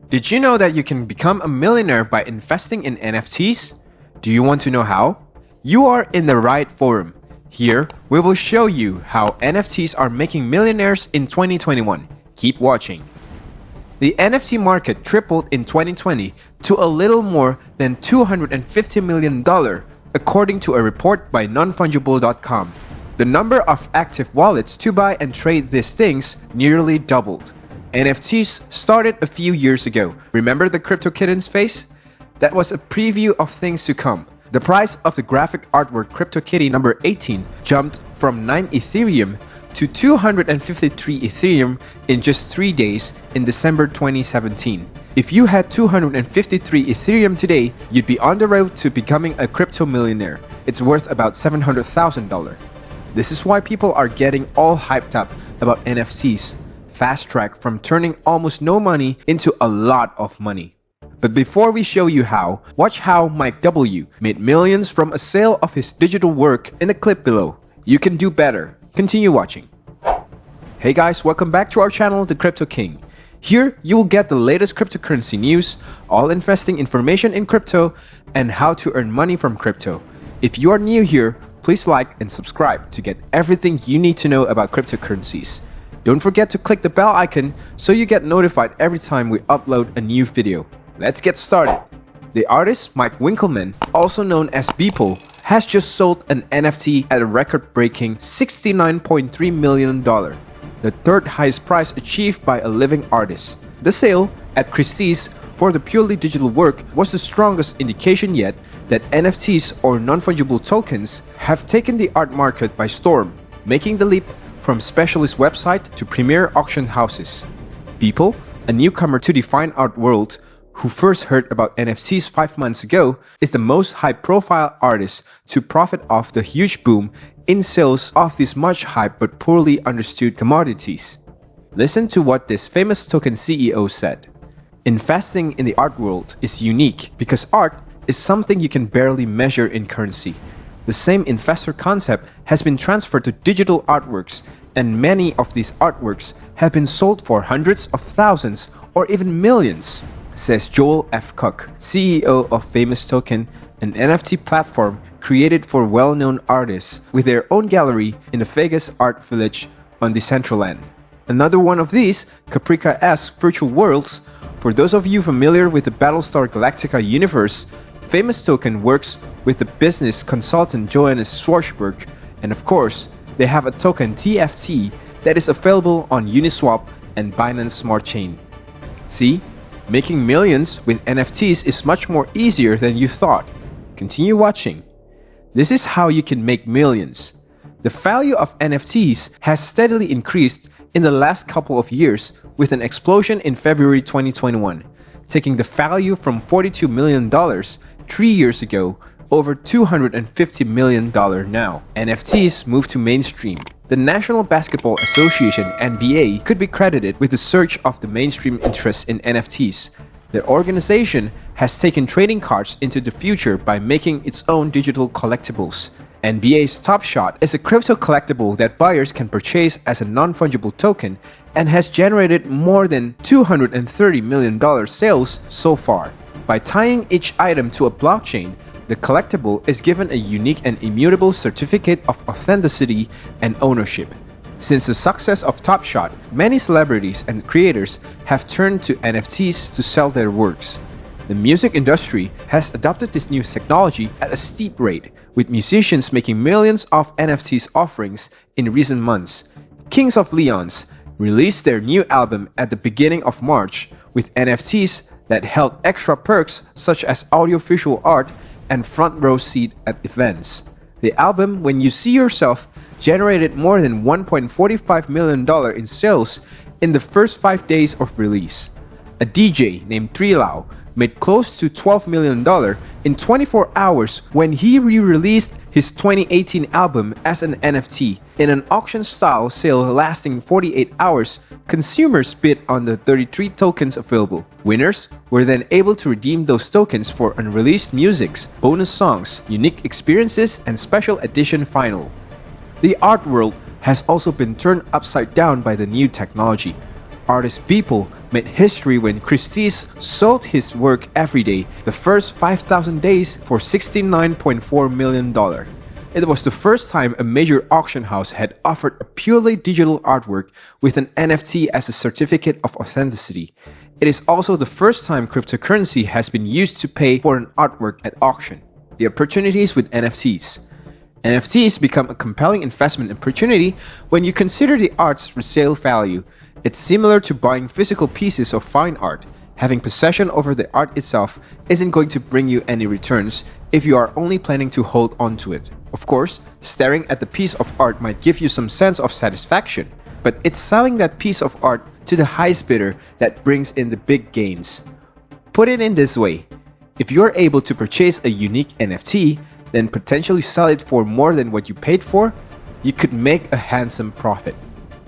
Did you know that you can become a millionaire by investing in NFTs? Do you want to know how? You are in the right forum. Here, we will show you how NFTs are making millionaires in 2021. Keep watching. The NFT market tripled in 2020 to a little more than $250 million, according to a report by nonfungible.com. The number of active wallets to buy and trade these things nearly doubled. NFTs started a few years ago. Remember the CryptoKittens phase? That was a preview of things to come. The price of the graphic artwork CryptoKitty number 18 jumped from 9 Ethereum to 253 Ethereum in just 3 days in December 2017. If you had 253 Ethereum today, you'd be on the road to becoming a crypto millionaire. It's worth about $700,000. This is why people are getting all hyped up about NFTs. Fast track from turning almost no money into a lot of money. But before we show you how, watch how Mike W. made millions from a sale of his digital work in the clip below. You can do better. Continue watching. Hey guys, welcome back to our channel, The Crypto King. Here, you will get the latest cryptocurrency news, all investing information in crypto, and how to earn money from crypto. If you are new here, please like and subscribe to get everything you need to know about cryptocurrencies. Don't forget to click the bell icon so you get notified every time we upload a new video. Let's get started. The artist Mike Winkelmann, also known as Beeple, has just sold an NFT at a record-breaking $69.3 million, the third highest price achieved by a living artist. The sale at Christie's for the purely digital work was the strongest indication yet that NFTs or non-fungible tokens have taken the art market by storm, making the leap from specialist website to premier auction houses. Beeple, a newcomer to the fine art world, who first heard about NFTs 5 months ago, is the most high-profile artist to profit off the huge boom in sales of these much-hyped but poorly understood commodities. Listen to what this famous token CEO said. Investing in the art world is unique because art is something you can barely measure in currency. The same investor concept has been transferred to digital artworks, and many of these artworks have been sold for hundreds of thousands or even millions, says Joel F. Cook, CEO of Famous Token, an NFT platform created for well-known artists with their own gallery in the Vegas Art Village on Decentraland. Another one of these, Caprica-esque virtual worlds. For those of you familiar with the Battlestar Galactica universe, Famous Token works with the business consultant Johannes Schwarzberg, and of course, they have a token TFT that is available on Uniswap and Binance Smart Chain. See? Making millions with NFTs is much more easier than you thought. Continue watching. This is how you can make millions. The value of NFTs has steadily increased in the last couple of years with an explosion in February 2021, taking the value from $42 million 3 years ago over $250 million now. NFTs moved to mainstream. The National Basketball Association (NBA) could be credited with the surge of the mainstream interest in NFTs. Their organization has taken trading cards into the future by making its own digital collectibles. NBA's Top Shot is a crypto collectible that buyers can purchase as a non-fungible token and has generated more than $230 million sales so far. By tying each item to a blockchain, the collectible is given a unique and immutable certificate of authenticity and ownership. Since the success of Top Shot, many celebrities and creators have turned to NFTs to sell their works. The music industry has adopted this new technology at a steep rate, with musicians making millions of NFTs offerings in recent months. Kings of Leon's released their new album at the beginning of March with NFTs that held extra perks such as audiovisual art and front row seat at events. The album, When You See Yourself, generated more than $1.45 million in sales in the first 5 days of release. A DJ named Trilau made close to $12 million in 24 hours when he re-released his 2018 album as an NFT. In an auction-style sale lasting 48 hours, consumers bid on the 33 tokens available. Winners were then able to redeem those tokens for unreleased musics, bonus songs, unique experiences, and special edition vinyl. The art world has also been turned upside down by the new technology. Artist Beeple made history when Christie's sold his work every day the first 5,000 days for $69.4 million. It was the first time a major auction house had offered a purely digital artwork with an NFT as a certificate of authenticity. It is also the first time cryptocurrency has been used to pay for an artwork at auction. The opportunities with NFTs. NFTs become a compelling investment opportunity when you consider the art's resale value. It's similar to buying physical pieces of fine art. Having possession over the art itself isn't going to bring you any returns if you are only planning to hold on to it. Of course, staring at the piece of art might give you some sense of satisfaction, but it's selling that piece of art to the highest bidder that brings in the big gains. Put it in this way: if you're able to purchase a unique NFT, then potentially sell it for more than what you paid for, you could make a handsome profit.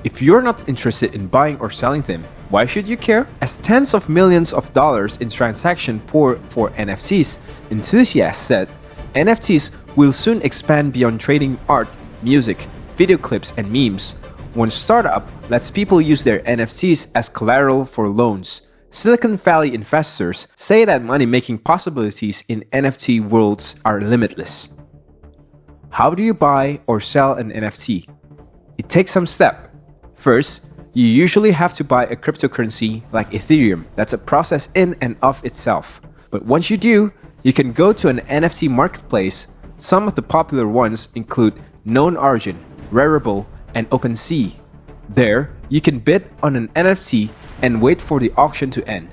If you're not interested in buying or selling them, why should you care? As tens of millions of dollars in transactions pour for NFTs, enthusiasts said NFTs will soon expand beyond trading art, music, video clips, and memes. One startup lets people use their NFTs as collateral for loans. Silicon Valley investors say that money-making possibilities in NFT worlds are limitless. How do you buy or sell an NFT? It takes some steps. First, you usually have to buy a cryptocurrency like Ethereum. That's a process in and of itself. But once you do, you can go to an NFT marketplace. Some of the popular ones include Known Origin, Rarible, and OpenSea. There, you can bid on an NFT and wait for the auction to end.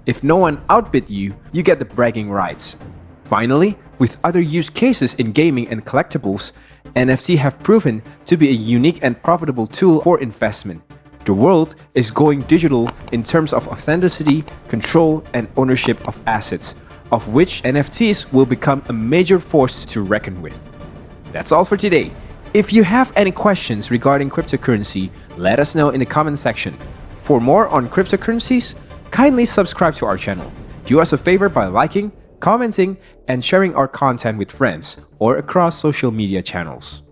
If no one outbid you, you get the bragging rights. Finally, with other use cases in gaming and collectibles, NFT have proven to be a unique and profitable tool for investment. The world is going digital in terms of authenticity, control, and ownership of assets, of which NFTs will become a major force to reckon with. That's all for today. If you have any questions regarding cryptocurrency, let us know in the comment section. For more on cryptocurrencies, kindly subscribe to our channel. Do us a favor by liking, commenting, and sharing our content with friends or across social media channels.